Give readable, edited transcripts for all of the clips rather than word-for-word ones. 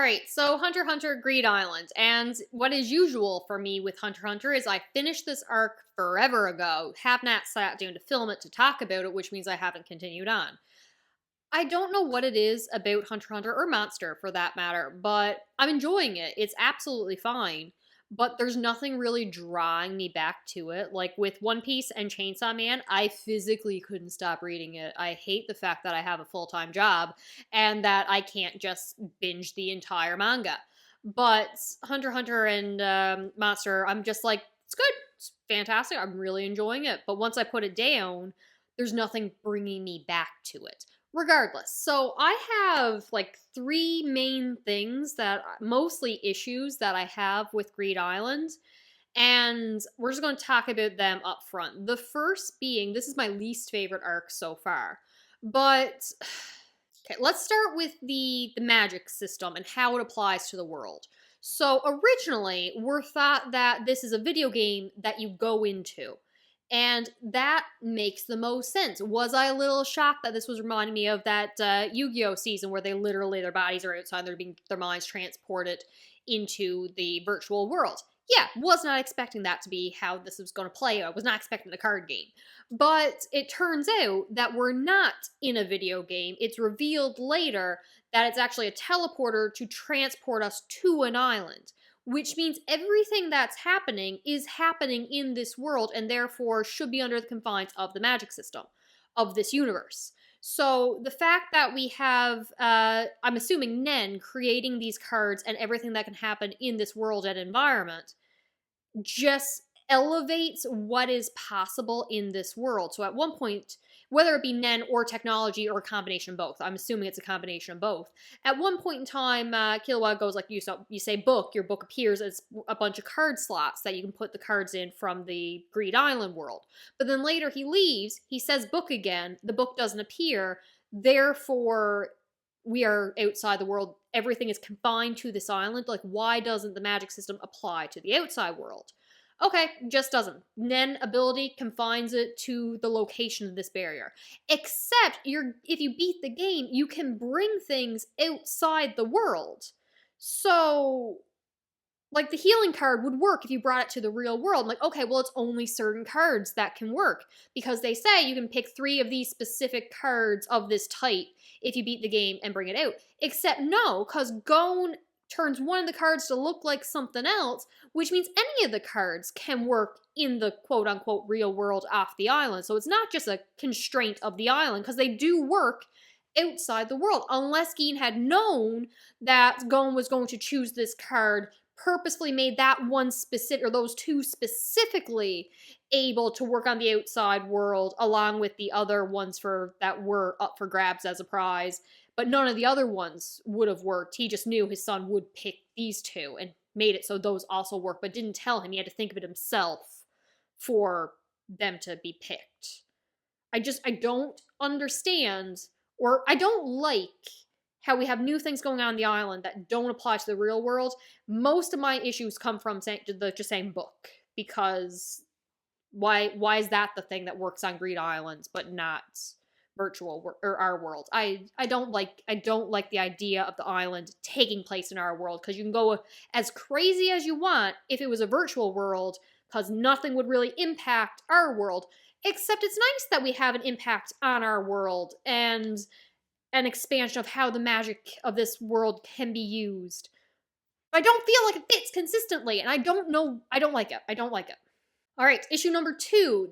Alright, so Hunter x Hunter Greed Island, and what is usual for me with Hunter x Hunter is I finished this arc forever ago, have not sat down to film it to talk about it, which means I haven't continued on. I don't know what it is about Hunter x Hunter, or Monster for that matter, but I'm enjoying it. It's absolutely fine, but there's nothing really drawing me back to it. Like with One Piece and Chainsaw Man, I physically couldn't stop reading it. I hate the fact that I have a full-time job and that I can't just binge the entire manga. But Hunter x Hunter and Monster, I'm just like, it's good. It's fantastic. I'm really enjoying it. But once I put it down, there's nothing bringing me back to it. Regardless, so I have like three main things that mostly issues that I have with Greed Island, and we're just going to talk about them up front. The first being, this is my least favorite arc so far, but okay, let's start with the magic system and how it applies to the world. So originally, we're thought that this is a video game that you go into. And that makes the most sense. Was I a little shocked that this was reminding me of that Yu-Gi-Oh season where they literally, their bodies are outside, their minds transported into the virtual world? Yeah, was not expecting that to be how this was going to play out. I was not expecting a card game. But it turns out that we're not in a video game. It's revealed later that it's actually a teleporter to transport us to an island, which means everything that's happening is happening in this world and therefore should be under the confines of the magic system of this universe. So the fact that we have, I'm assuming Nen creating these cards and everything that can happen in this world and environment just elevates what is possible in this world. So at one point, whether it be Nen or technology or a combination of both, I'm assuming it's a combination of both. At one point in time, Killua goes like, you say book, your book appears as a bunch of card slots that you can put the cards in from the Greed Island world. But then later he leaves, he says book again, the book doesn't appear, therefore we are outside the world, everything is confined to this island. Like, why doesn't the magic system apply to the outside world? Okay, just doesn't. Nen ability confines it to the location of this barrier. Except, if you beat the game, you can bring things outside the world. So, like, the healing card would work if you brought it to the real world. Like, okay, well, it's only certain cards that can work. Because they say you can pick 3 of these specific cards of this type if you beat the game and bring it out. Except no, because Gon turns one of the cards to look like something else, which means any of the cards can work in the quote-unquote real world off the island. So it's not just a constraint of the island, because they do work outside the world. Unless Geen had known that Gon was going to choose this card, purposefully made that one specific, or those 2 specifically, able to work on the outside world, along with the other ones that were up for grabs as a prize. But none of the other ones would have worked. He just knew his son would pick these 2 and made it so those also work, but didn't tell him. He had to think of it himself for them to be picked. I don't understand, or I don't like how we have new things going on the island that don't apply to the real world. Most of my issues come from just saying book, because why is that the thing that works on Greed Islands but not virtual or our world? I don't like the idea of the island taking place in our world, because you can go as crazy as you want if it was a virtual world, because nothing would really impact our world. Except it's nice that we have an impact on our world and an expansion of how the magic of this world can be used. But I don't feel like it fits consistently, and I don't like it. I don't like it. All right, issue number 2.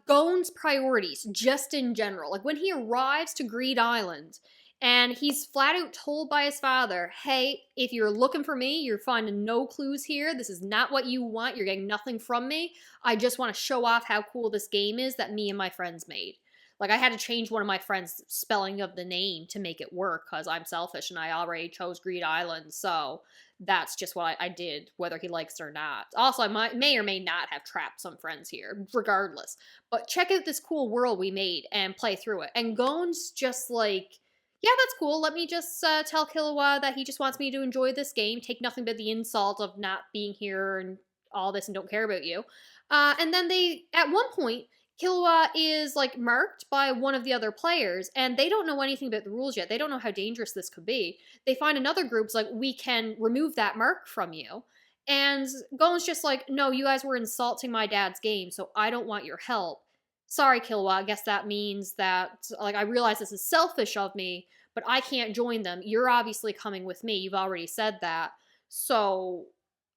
Gon's priorities, just in general. Like, when he arrives to Greed Island, and he's flat out told by his father, hey, if you're looking for me, you're finding no clues here. This is not what you want. You're getting nothing from me. I just want to show off how cool this game is that me and my friends made. Like, I had to change one of my friends' spelling of the name to make it work, because I'm selfish and I already chose Greed Island, so that's just what I did, whether he likes it or not. Also, I may or may not have trapped some friends here, regardless. But check out this cool world we made and play through it. And Gon's just like, yeah, that's cool. Let me just tell Killua that he just wants me to enjoy this game, take nothing but the insult of not being here and all this and don't care about you. And then at one point, Killua is like marked by one of the other players, and they don't know anything about the rules yet. They don't know how dangerous this could be. They find another group's like, we can remove that mark from you. And Gon's just like, no, you guys were insulting my dad's game, so I don't want your help. Sorry, Killua, I guess that means that, like, I realize this is selfish of me, but I can't join them. You're obviously coming with me. You've already said that. So,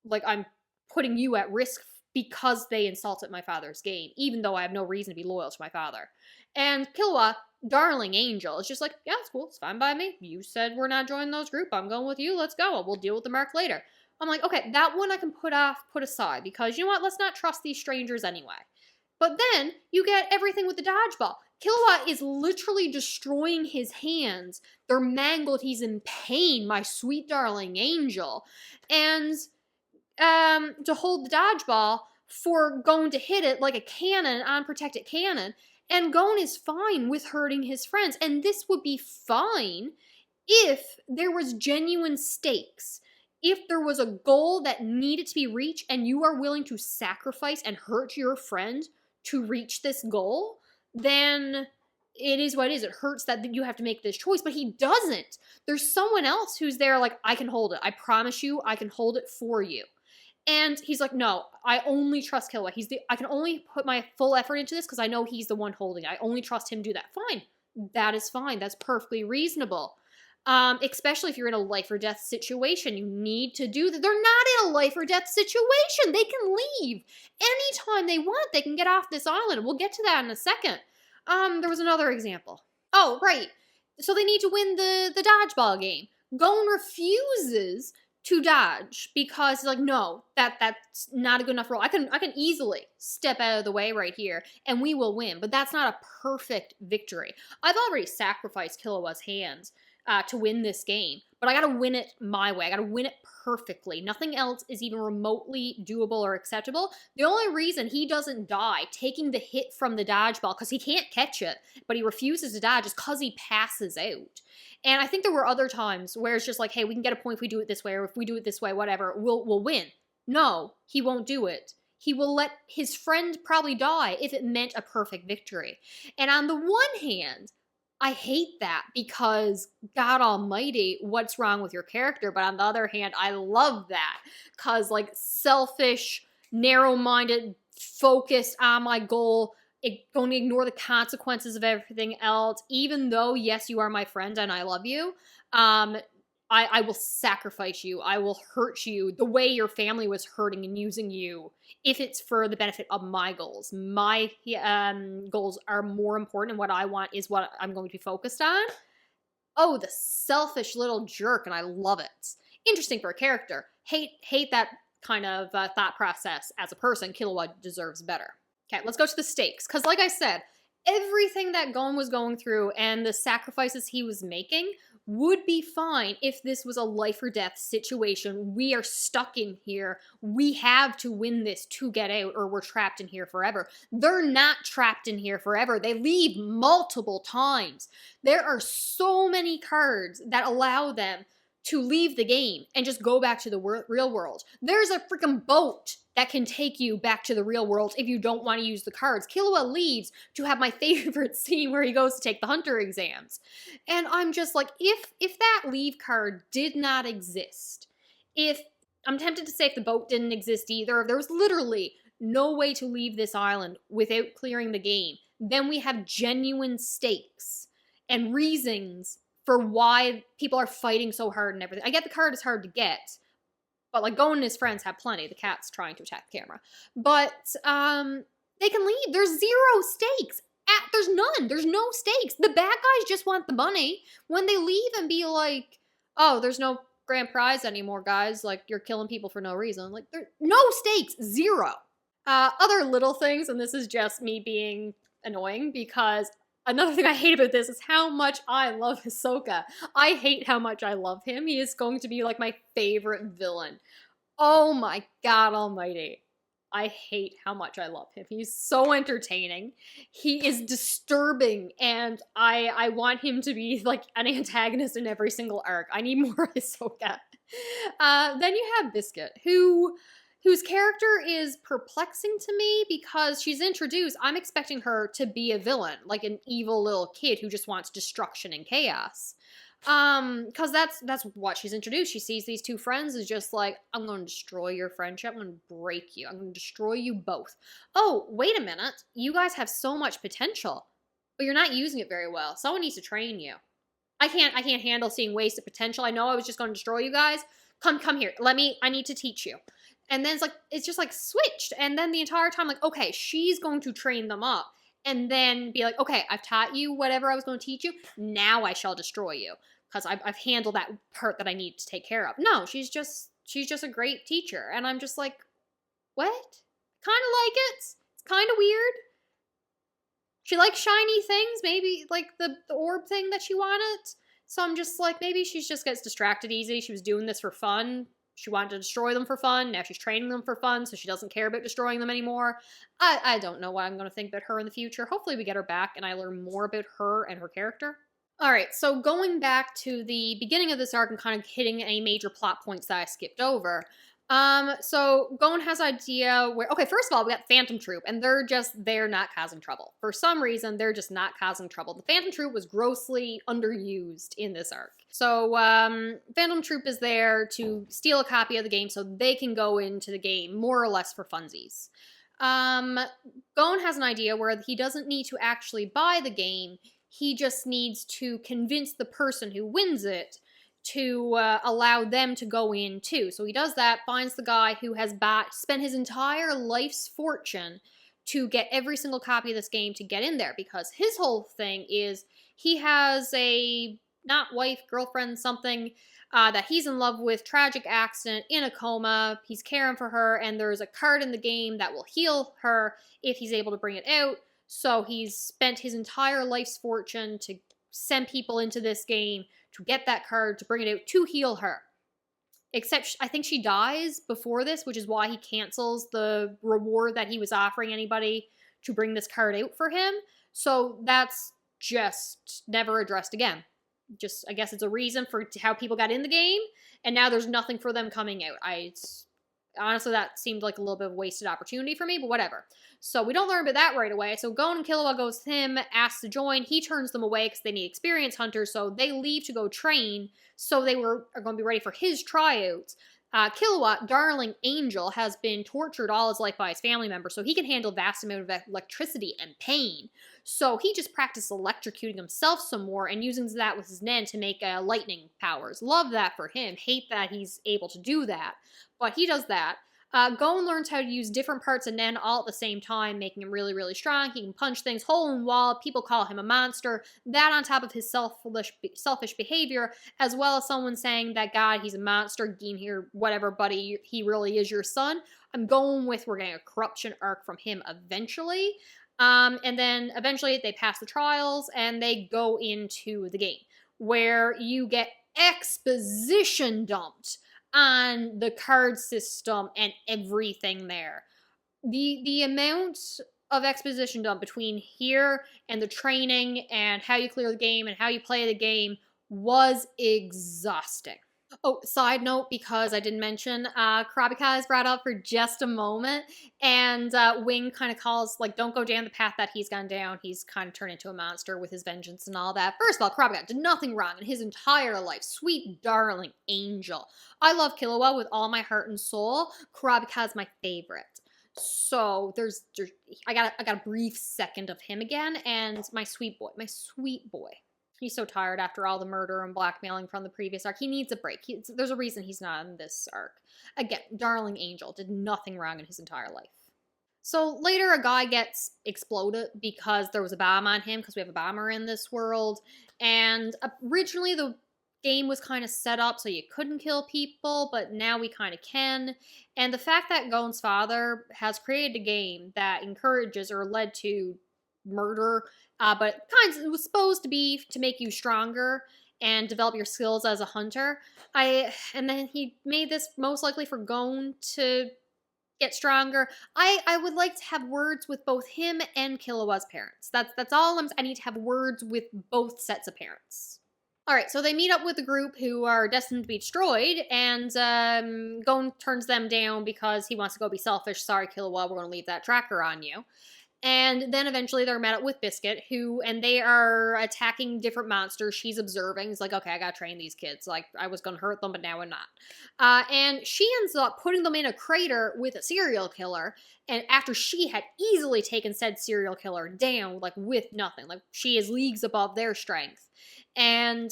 like, I'm putting you at risk because they insulted my father's game, even though I have no reason to be loyal to my father. And Killua, darling angel, is just like, yeah, it's cool. It's fine by me. You said we're not joining those group. I'm going with you. Let's go. We'll deal with the mark later. I'm like, okay, that one I can put aside because, you know what? Let's not trust these strangers anyway. But then you get everything with the dodgeball. Killua is literally destroying his hands. They're mangled. He's in pain, my sweet darling angel. And to hold the dodgeball for Gon to hit it like a cannon, unprotected cannon. And Gon is fine with hurting his friends. And this would be fine if there was genuine stakes. If there was a goal that needed to be reached and you are willing to sacrifice and hurt your friend to reach this goal, then it is what it is. It hurts that you have to make this choice, but he doesn't. There's someone else who's there like, I can hold it. I promise you, I can hold it for you. And he's like, no, I only trust Killua. I can only put my full effort into this because I know he's the one holding it. I only trust him to do that. Fine. That is fine. That's perfectly reasonable. Especially if you're in a life or death situation, you need to do that. They're not in a life or death situation. They can leave anytime they want. They can get off this island. We'll get to that in a second. There was another example. Oh, right. So they need to win the dodgeball game. Gon refuses to dodge because he's like, no, that's not a good enough role. I can easily step out of the way right here and we will win, but that's not a perfect victory. I've already sacrificed Killua's hands to win this game, but I gotta win it my way. I gotta win it perfectly. Nothing else is even remotely doable or acceptable. The only reason he doesn't die taking the hit from the dodgeball, because he can't catch it, but he refuses to dodge, is because he passes out. And I think there were other times where it's just like, hey, we can get a point if we do it this way, or if we do it this way, whatever, we'll win. No, he won't do it. He will let his friend probably die if it meant a perfect victory. And on the one hand, I hate that because, God almighty, what's wrong with your character? But on the other hand, I love that because, like, selfish, narrow-minded, focused on my goal, going to ignore the consequences of everything else, even though, yes, you are my friend and I love you, I will sacrifice you. I will hurt you the way your family was hurting and using you if it's for the benefit of my goals. My goals are more important, and what I want is what I'm going to be focused on. Oh, the selfish little jerk, and I love it. Interesting for a character. Hate that kind of thought process as a person. Killua deserves better. Okay, let's go to the stakes. Because like I said, everything that Gon was going through and the sacrifices he was making would be fine if this was a life or death situation. We are stuck in here. We have to win this to get out, or we're trapped in here forever. They're not trapped in here forever. They leave multiple times. There are so many cards that allow them to leave the game and just go back to the real world. There's a freaking boat that can take you back to the real world if you don't want to use the cards. Killua leaves to have my favorite scene where he goes to take the hunter exams. And I'm just like, if that leave card did not exist, I'm tempted to say if the boat didn't exist either, if there was literally no way to leave this island without clearing the game, then we have genuine stakes and reasons for why people are fighting so hard and everything. I get the card is hard to get, but like Gon and his friends have plenty. The cat's trying to attack the camera. But they can leave. There's zero stakes. There's none. There's no stakes. The bad guys just want the money. When they leave and be like, oh, there's no grand prize anymore, guys. Like, you're killing people for no reason. Like, there's no stakes. Zero. Other little things, and this is just me being annoying because another thing I hate about this is how much I love Hisoka. I hate how much I love him. He is going to be like my favorite villain. Oh my God almighty. I hate how much I love him. He's so entertaining. He is disturbing, and I want him to be like an antagonist in every single arc. I need more Hisoka. Then you have Biscuit, who whose character is perplexing to me because she's introduced. I'm expecting her to be a villain, like an evil little kid who just wants destruction and chaos. Because that's what she's introduced. She sees these two friends as just like, I'm going to destroy your friendship. I'm going to break you. I'm going to destroy you both. Oh, wait a minute. You guys have so much potential, but you're not using it very well. Someone needs to train you. I can't handle seeing wasted potential. I know I was just going to destroy you guys. Come here. I need to teach you. And then it's just like switched. And then the entire time, like, okay, she's going to train them up. And then be like, okay, I've taught you whatever I was going to teach you. Now I shall destroy you. Because I've handled that part that I need to take care of. No, she's just a great teacher. And I'm just like, what? Kind of like it. It's kind of weird. She likes shiny things, maybe like the orb thing that she wanted. So I'm just like, maybe she just gets distracted easy. She was doing this for fun. She wanted to destroy them for fun. Now she's training them for fun, so she doesn't care about destroying them anymore. I don't know what I'm going to think about her in the future. Hopefully we get her back and I learn more about her and her character. All right, so going back to the beginning of this arc and kind of hitting any major plot points that I skipped over. So Gon has an idea where, okay, first of all, we got Phantom Troop, and they're not causing trouble. For some reason, they're just not causing trouble. The Phantom Troop was grossly underused in this arc. So, Phantom Troop is there to steal a copy of the game so they can go into the game more or less for funsies. Gon has an idea where he doesn't need to actually buy the game. He just needs to convince the person who wins it to allow them to go in too. So he does that, finds the guy who has spent his entire life's fortune to get every single copy of this game to get in there, because his whole thing is he has a, not wife, girlfriend, something, that he's in love with, tragic accident, in a coma, he's caring for her, and there's a card in the game that will heal her if he's able to bring it out. So he's spent his entire life's fortune to send people into this game to get that card, to bring it out, to heal her. Except I think she dies before this, which is why he cancels the reward that he was offering anybody to bring this card out for him. So that's just never addressed again. Just, I guess it's a reason for how people got in the game, and now there's nothing for them coming out. Honestly, that seemed like a little bit of a wasted opportunity for me, but whatever. So we don't learn about that right away. So Gon and Killua goes to him, asks to join. He turns them away because they need experienced hunters, so they leave to go train. So they are going to be ready for his tryouts. Killua, darling angel, has been tortured all his life by his family members, so he can handle vast amount of electricity and pain. So he just practiced electrocuting himself some more and using that with his Nen to make lightning powers. Love that for him. Hate that he's able to do that. But he does that. Gon learns how to use different parts of Nen all at the same time, making him really, really strong. He can punch things hole in the wall. People call him a monster. That on top of his selfish behavior, as well as someone saying that, God, he's a monster, Gin here, whatever, buddy, he really is your son. I'm going with we're getting a corruption arc from him eventually. And then eventually they pass the trials and they go into the game, where you get exposition dumped on the card system and everything there. The amount of exposition dump between here and the training and how you clear the game and how you play the game was exhausting. Oh, side note, because I didn't mention, Kurapika is brought up for just a moment, and Wing kind of calls, like, don't go down the path that he's gone down. He's kind of turned into a monster with his vengeance and all that. First of all, Kurapika did nothing wrong in his entire life. Sweet, darling angel. I love Killua with all my heart and soul. Kurapika is my favorite. So I got a brief second of him again, and my sweet boy. He's so tired after all the murder and blackmailing from the previous arc. He needs a break. There's a reason he's not in this arc. Again, darling angel, did nothing wrong in his entire life. So later a guy gets exploded because there was a bomb on him, because we have a bomber in this world. And originally the game was kind of set up so you couldn't kill people, but now we kind of can. And the fact that Gon's father has created a game that encourages or led to murder, but it was supposed to be to make you stronger and develop your skills as a hunter. And then he made this most likely for Gon to get stronger. I would like to have words with both him and Killua's parents. That's all I need to have words with both sets of parents. All right, so they meet up with a group who are destined to be destroyed, and Gon turns them down because he wants to go be selfish. Sorry, Killua, we're going to leave that tracker on you. And then eventually they're met up with Biscuit, and they are attacking different monsters. She's observing. It's like, okay, I gotta train these kids. Like, I was gonna hurt them, but now I'm not. And she ends up putting them in a crater with a serial killer. And after she had easily taken said serial killer down, like, with nothing, like, she is leagues above their strength. And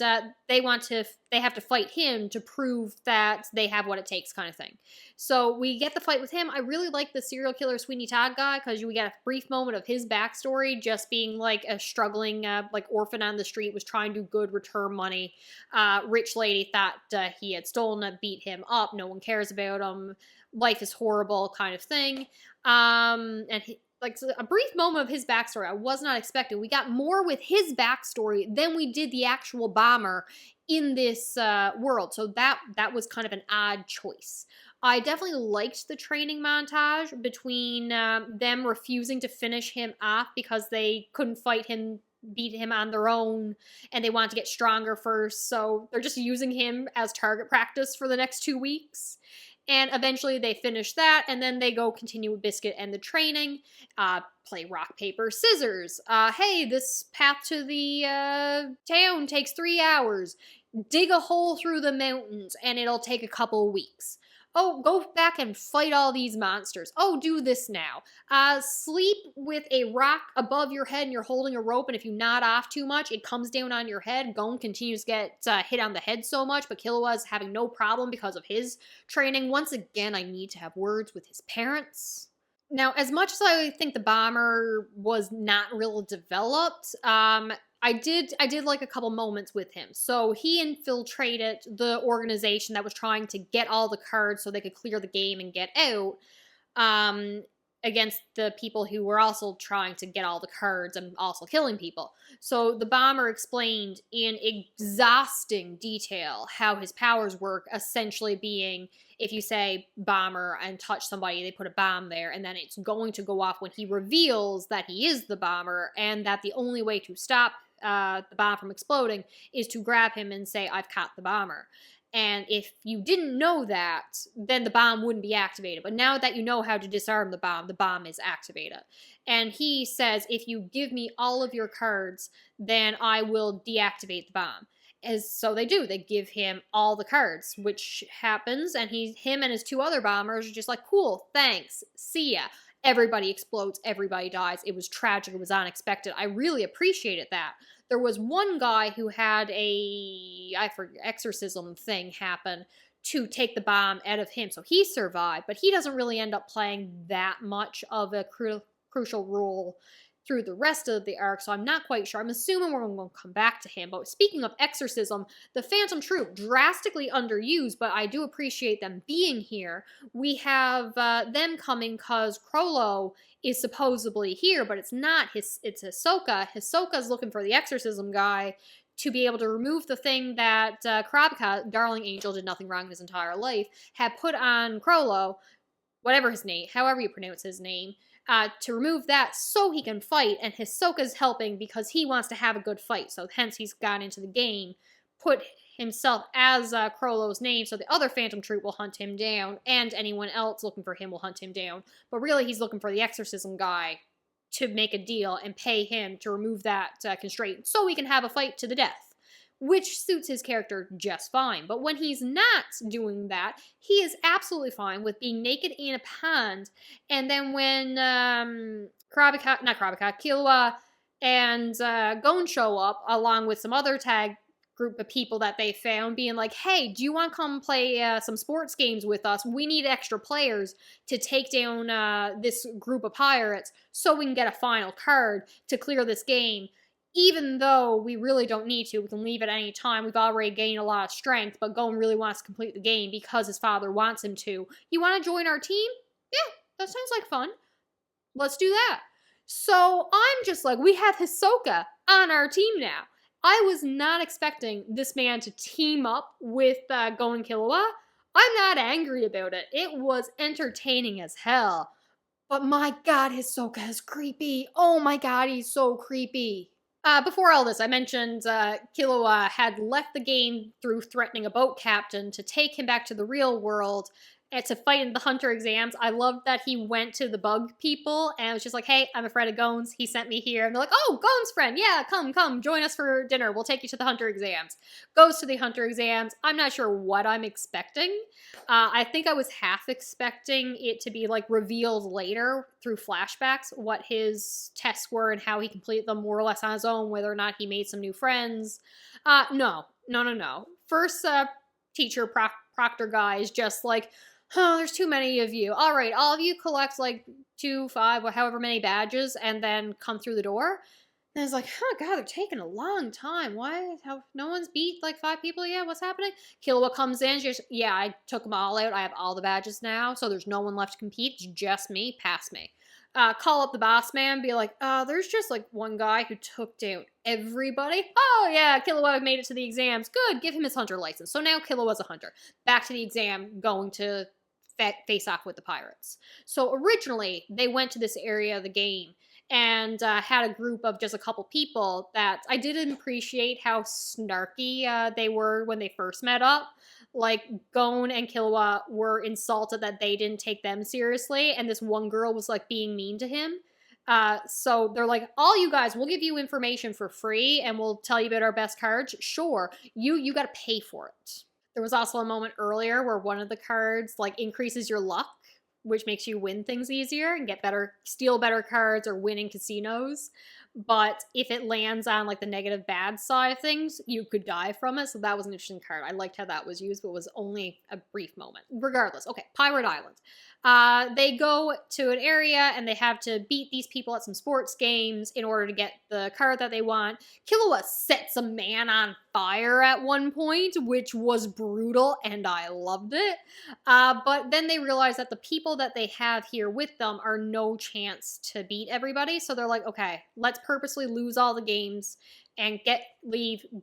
they have to fight him to prove that they have what it takes, kind of thing. So we get the fight with him. I really like the serial killer Sweeney Todd guy because we get a brief moment of his backstory, just being like a struggling like orphan on the street, was trying to do good, return money. Rich lady thought he had stolen it, beat him up. No one cares about him. Life is horrible, kind of thing. And he, like, so a brief moment of his backstory I was not expecting. We got more with his backstory than we did the actual bomber in this world. So that was kind of an odd choice. I definitely liked the training montage between them refusing to finish him off because they couldn't beat him on their own, and they want to get stronger first. So they're just using him as target practice for the next 2 weeks. And eventually they finish that, and then they go continue with Biscuit and the training. Play rock, paper, scissors. Hey, this path to the town takes 3 hours. Dig a hole through the mountains, and it'll take a couple weeks. Oh, go back and fight all these monsters. Oh, do this now. Sleep with a rock above your head and you're holding a rope, and if you nod off too much, it comes down on your head. Gon continues to get hit on the head so much, but Killua is having no problem because of his training. Once again, I need to have words with his parents. Now, as much as I think the bomber was not real developed, I did like a couple moments with him. So he infiltrated the organization that was trying to get all the cards so they could clear the game and get out, against the people who were also trying to get all the cards and also killing people. So the bomber explained in exhausting detail how his powers work, essentially being, if you say bomber and touch somebody, they put a bomb there, and then it's going to go off when he reveals that he is the bomber, and that the only way to stop the bomb from exploding is to grab him and say, I've caught the bomber. And if you didn't know that, then the bomb wouldn't be activated. But now that you know how to disarm the bomb is activated. And he says, if you give me all of your cards, then I will deactivate the bomb. So they do. They give him all the cards, which happens, and him and his 2 other bombers are just like, cool, thanks, see ya. Everybody explodes, everybody dies. It was tragic, it was unexpected. I really appreciated that. There was one guy who had exorcism thing happen to take the bomb out of him, so he survived, but he doesn't really end up playing that much of a crucial role through the rest of the arc, so I'm not quite sure. I'm assuming we're going to come back to him. But speaking of exorcism, the Phantom Troop, drastically underused, but I do appreciate them being here. We have them coming because Crollo is supposedly here, but it's not. It's Hisoka. Hisoka's looking for the exorcism guy to be able to remove the thing that Kurapika, Darling Angel, did nothing wrong his entire life, had put on Crollo, whatever his name, however you pronounce his name, to remove that so he can fight, and Hisoka's helping because he wants to have a good fight, so hence he's gone into the game, put himself as Crollo's name, so the other Phantom Troop will hunt him down, and anyone else looking for him will hunt him down. But really, he's looking for the exorcism guy to make a deal and pay him to remove that constraint so he can have a fight to the death, which suits his character just fine. But when he's not doing that, he is absolutely fine with being naked in a pond. And then when Killua and Gon show up, along with some other tag group of people that they found, being like, hey, do you want to come play some sports games with us? We need extra players to take down this group of pirates so we can get a final card to clear this game. Even though we really don't need to, we can leave at any time. We've already gained a lot of strength, but Gon really wants to complete the game because his father wants him to. You want to join our team? Yeah, that sounds like fun. Let's do that. So I'm just like, we have Hisoka on our team now. I was not expecting this man to team up with Gon and Killua. I'm not angry about it. It was entertaining as hell. But my god, Hisoka is creepy. Oh my god, he's so creepy. Before all this, I mentioned Killua had left the game through threatening a boat captain to take him back to the real world and to fight in the hunter exams. I love that he went to the bug people and was just like, hey, I'm afraid of Gones. He sent me here. And they're like, oh, Gones friend. Yeah, come, join us for dinner. We'll take you to the hunter exams. Goes to the hunter exams. I'm not sure what I'm expecting. I think I was half expecting it to be like revealed later through flashbacks what his tests were and how he completed them more or less on his own, whether or not he made some new friends. No. First teacher proctor guy is just like, oh, there's too many of you. All right, all of you collect like 2, 5, or however many badges and then come through the door. And it's like, oh god, they're taking a long time. Why? How, no one's beat like 5 people yet? What's happening? Killua comes in. She's just, yeah, I took them all out. I have all the badges now, so there's no one left to compete. It's just me. Pass me. Call up the boss man, be like, there's just like one guy who took down everybody. Oh yeah, Killua made it to the exams. Good, give him his hunter license. So now Killua's a hunter. Back to the exam, going to face off with the pirates. So originally, they went to this area of the game and had a group of just a couple people that I didn't appreciate how snarky they were when they first met up. Like, Gon and Killua were insulted that they didn't take them seriously, and this one girl was, like, being mean to him. So they're like, all you guys, we'll give you information for free, and we'll tell you about our best cards. Sure, you gotta pay for it. There was also a moment earlier where one of the cards, like, increases your luck, which makes you win things easier and get better, steal better cards or win in casinos. But if it lands on like the negative bad side of things, you could die from it. So that was an interesting card. I liked how that was used, but it was only a brief moment. Regardless, okay, Pirate Island. They go to an area and they have to beat these people at some sports games in order to get the card that they want. Killua sets a man on fire at one point, which was brutal, and I loved it. But then they realize that the people that they have here with them are no chance to beat everybody. So they're like, okay, let's purposely lose all the games and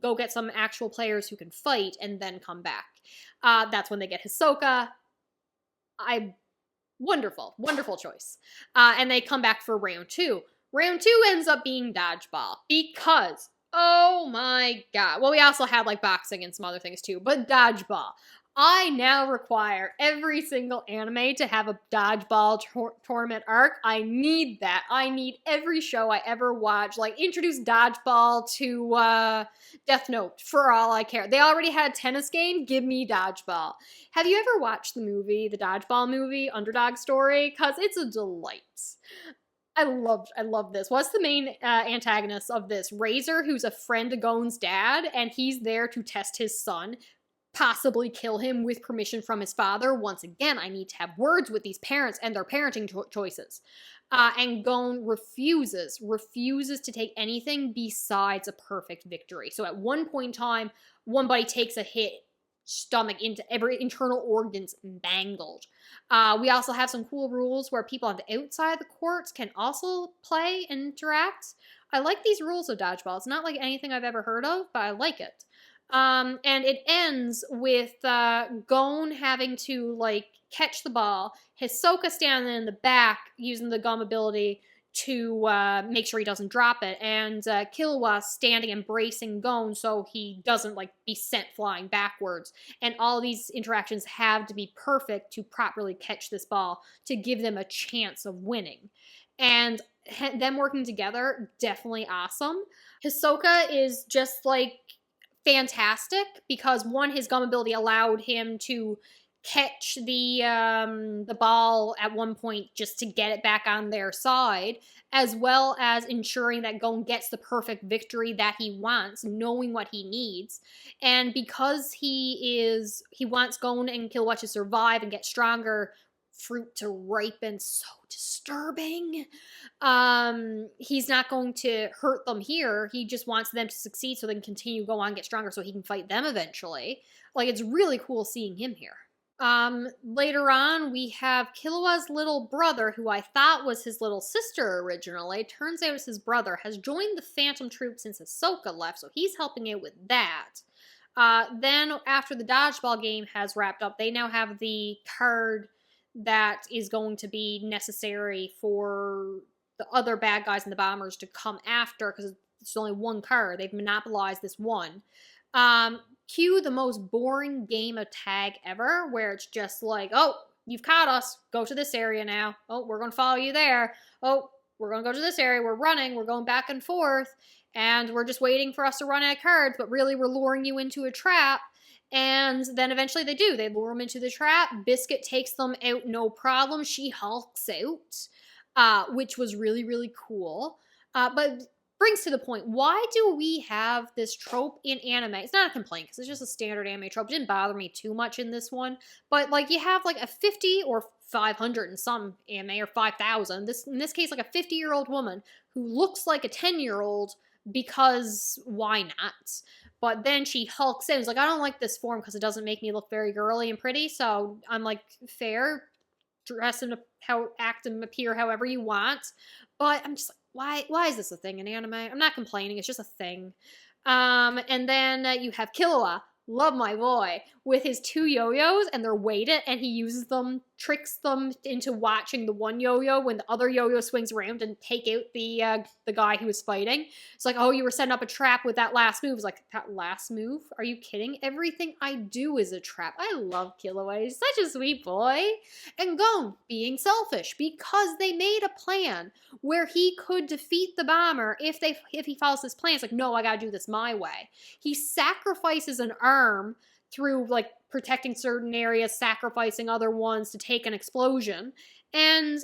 go get some actual players who can fight and then come back. That's when they get Hisoka. Wonderful choice. And they come back for round 2. Round 2 ends up being dodgeball because, oh my god. Well, we also had like boxing and some other things too, but dodgeball. I now require every single anime to have a dodgeball tournament arc. I need that. I need every show I ever watch. Like, introduce dodgeball to Death Note for all I care. They already had a tennis game. Give me dodgeball. Have you ever watched the dodgeball movie, Underdog Story? Because it's a delight. I love this. What's the main antagonist of this? Razor, who's a friend of Gon's dad, and he's there to test his son, possibly kill him with permission from his father. Once again, I need to have words with these parents and their parenting choices. And Gon refuses to take anything besides a perfect victory. So at one point in time, one buddy takes a hit, stomach into every internal organs mangled. We also have some cool rules where people on the outside of the courts can also play and interact. I like these rules of dodgeball. It's not like anything I've ever heard of, but I like it. And it ends with Gon having to like catch the ball, Hisoka standing in the back using the gum ability to make sure he doesn't drop it, and Killua standing and bracing Gon so he doesn't like be sent flying backwards. And all these interactions have to be perfect to properly catch this ball to give them a chance of winning. And them working together, definitely awesome. Hisoka is just like fantastic because one, his gum ability allowed him to catch the ball at one point just to get it back on their side, as well as ensuring that Gon gets the perfect victory that he wants, knowing what he needs. And because he wants Gon and Killua to survive and get stronger, fruit to ripen, so disturbing. He's not going to hurt them here. He just wants them to succeed so they can continue, go on, get stronger so he can fight them eventually. Like, it's really cool seeing him here. Later on, we have Killua's little brother, who I thought was his little sister originally. Turns out it's his brother, has joined the Phantom Troop since Hisoka left, so he's helping out with that. Then, after the dodgeball game has wrapped up, they now have the card that is going to be necessary for the other bad guys and the bombers to come after, because It's only one card. They've monopolized this one. Cue the most boring game of tag ever, where it's just like, oh, you've caught us. Go to this area now. Oh, we're going to follow you there. Oh, we're going to go to this area. We're running. We're going back and forth. And we're just waiting for us to run out of cards, but really we're luring you into a trap. And then eventually they do. They lure them into the trap. Biscuit takes them out, no problem. She hulks out, which was really, really cool. But brings to the point, why do we have this trope in anime? It's not a complaint because it's just a standard anime trope. It didn't bother me too much in this one. But like you have like a 50 or 500 in some anime, or 5,000. In this case, like a 50-year-old woman who looks like a 10-year-old because why not? But then she hulks in. It's like, I don't like this form because it doesn't make me look very girly and pretty. So I'm like, fair, dress and act and appear however you want. But I'm just like, why is this a thing in anime? I'm not complaining. It's just a thing. And then you have Killua. Love my boy, with his 2 yo-yos, and they're weighted, and he uses them, tricks them into watching the one yo-yo when the other yo-yo swings around and take out the guy he was fighting. It's like, oh, you were setting up a trap with that last move. It's like, that last move? Are you kidding? Everything I do is a trap. I love Killua. He's such a sweet boy. And Gon being selfish because they made a plan where he could defeat the bomber if he follows this plan. It's like, no, I gotta do this my way. He sacrifices an arm through like protecting certain areas, sacrificing other ones to take an explosion. And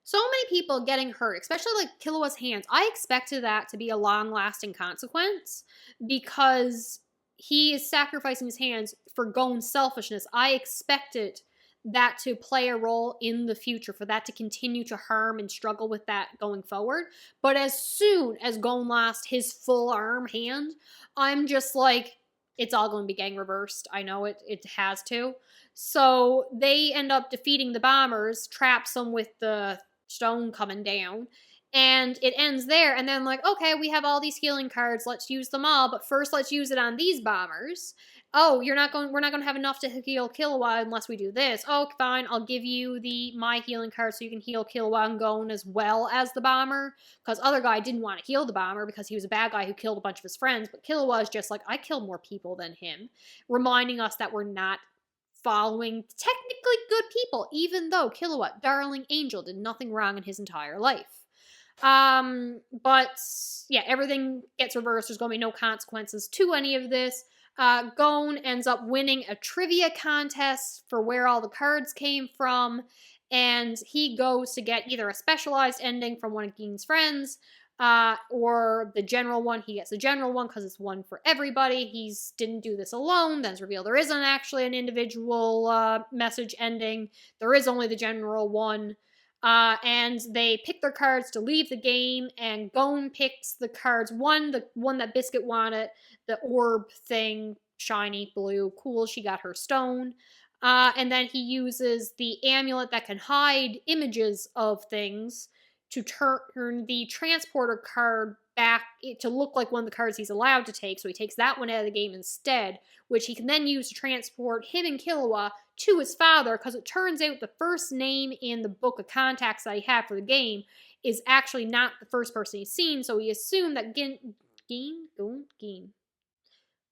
so many people getting hurt, especially like Killua's hands. I expected that to be a long-lasting consequence because he is sacrificing his hands for Gon's selfishness. I expected that to play a role in the future, for that to continue to harm and struggle with that going forward. But as soon as Gon lost his full arm hand, I'm just like, it's all going to be gang reversed. I know it has to. So they end up defeating the bombers, traps them with the stone coming down, and it ends there. And then like, okay, we have all these healing cards, let's use them all, but first let's use it on these bombers. Oh, we're not going to have enough to heal Killua unless we do this. Oh, fine, I'll give you my healing card so you can heal Killua and Gon as well as the bomber. Because other guy didn't want to heal the bomber because he was a bad guy who killed a bunch of his friends. But Killua is just like, I killed more people than him. Reminding us that we're not following technically good people, even though Killua, darling angel, did nothing wrong in his entire life. But yeah, everything gets reversed. There's going to be no consequences to any of this. Gon ends up winning a trivia contest for where all the cards came from, and he goes to get either a specialized ending from one of Gin's friends, or the general one. He gets the general one because it's one for everybody. He didn't do this alone. Then it's revealed there isn't actually an individual message ending. There is only the general one. And they pick their cards to leave the game, and Gon picks the cards. The one that Biscuit wanted, the orb thing, shiny blue, cool, she got her stone. And then he uses the amulet that can hide images of things to turn the transporter card back to look like one of the cards he's allowed to take. So he takes that one out of the game instead, which he can then use to transport him and Killua to his father, because it turns out the first name in the book of contacts that he had for the game is actually not the first person he's seen, so he assumed that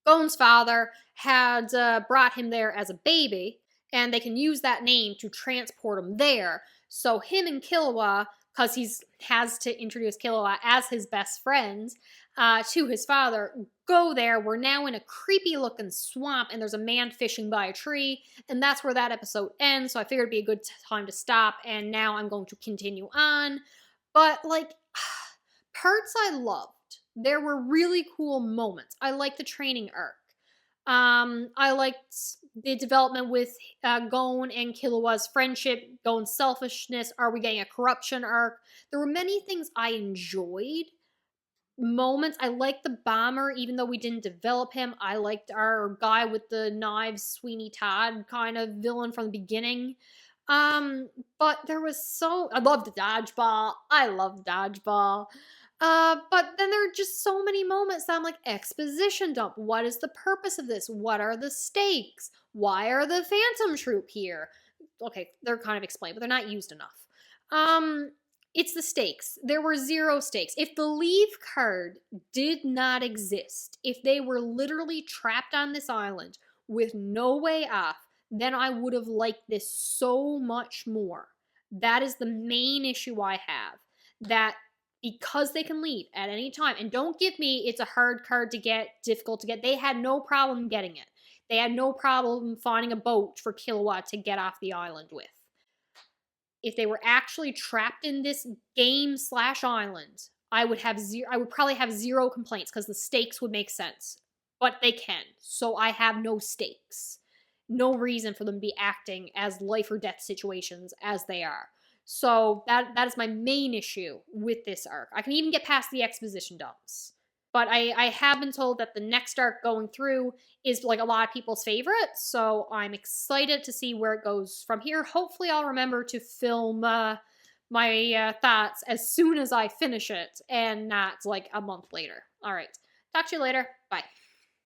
Gon's father had brought him there as a baby, and they can use that name to transport him there. So him and Killua, because he has to introduce Killua as his best friend to his father, go there. We're now in a creepy looking swamp, and there's a man fishing by a tree, and that's where that episode ends. So I figured it'd be a good time to stop, and now I'm going to continue on. But like, parts I loved. There were really cool moments. I liked the training arc. I liked the development with Gon and Killua's friendship, Gon's selfishness. Are we getting a corruption arc? There were many things I enjoyed. Moments. I liked the bomber, even though we didn't develop him. I liked our guy with the knives, Sweeney Todd kind of villain from the beginning. But there was I loved the dodgeball. I loved dodgeball. But then there are just so many moments that I'm like, exposition dump. What is the purpose of this? What are the stakes? Why are the Phantom Troop here? Okay, they're kind of explained, but they're not used enough. It's the stakes. There were zero stakes. If the leave card did not exist, if they were literally trapped on this island with no way off, then I would have liked this so much more. That is the main issue I have. That because they can leave at any time, and don't give me it's a hard card to get, difficult to get. They had no problem getting it. They had no problem finding a boat for Killua to get off the island with. If they were actually trapped in this game / island, I would probably have zero complaints because the stakes would make sense. But they can, so I have no stakes. No reason for them to be acting as life or death situations as they are. So that is my main issue with this arc. I can even get past the exposition dumps. But I have been told that the next arc going through is like a lot of people's favorite, so I'm excited to see where it goes from here. Hopefully I'll remember to film my thoughts as soon as I finish it and not like a month later. All right. Talk to you later. Bye.